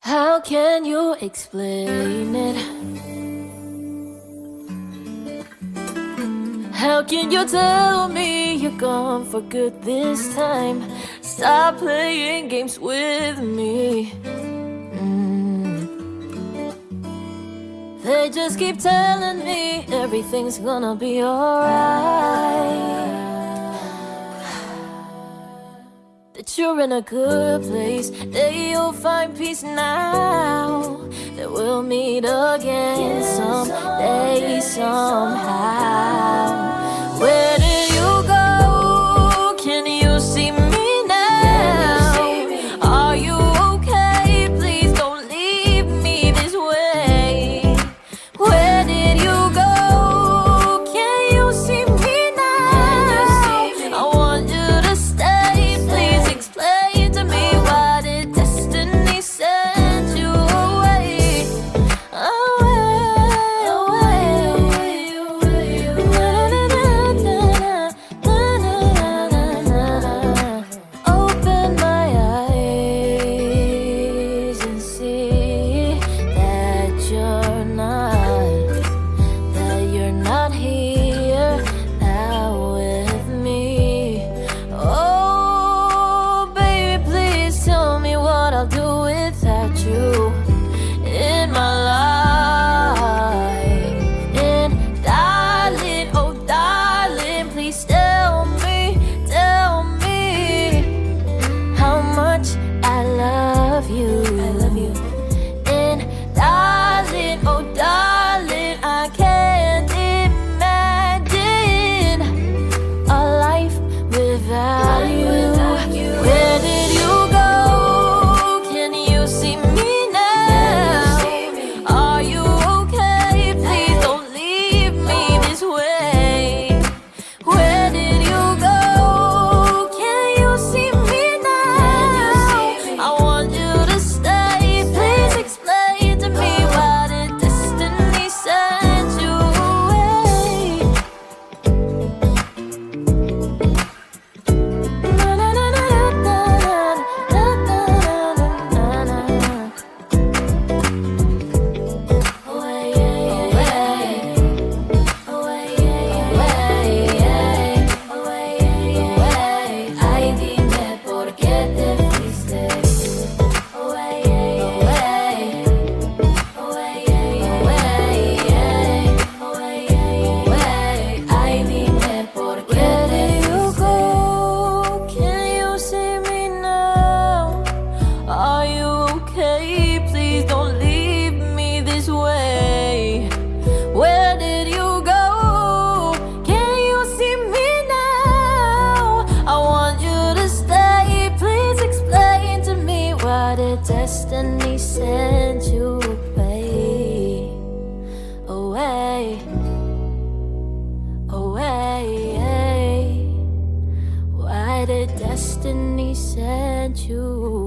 How can you explain it? How can you tell me you're gone for good this time? Stop playing games with me. They just keep telling me everything's gonna be alright, that you're in a good place, that you'll find peace now, that we'll meet again someday, somehow. Where did you go? Can you see me now? Are you okay? Please don't leave me this way. Where did you go? Can you see me now? I want you to stay. Please explain to me, why did destiny send you away? Away, away, away, away. Open my eyes and see that you're not here now with me. Oh, baby, please tell me what I'll do without you in my life. And darling, oh darling, please tell me how much I love you. I love you. And darling, oh darling, I can't imagine a life without you. Where did you go? Can you see me now? Are you okay? Please don't leave me this way. Where did you go? Can you see me now? I want you to stay. Please explain to me, why did destiny send you away? Na na na na na na na na na. Away, away, away, away. Ay, dime por qué te fuiste. Away, away, away, away. Ay, dime por qué. Where did you go? Can you see me now? Are you okay? Please don't leave me this way. Where did you go? Can you see me now? I want you to stay. Please explain to me, why did destiny send you away? Away, away. Why did destiny send you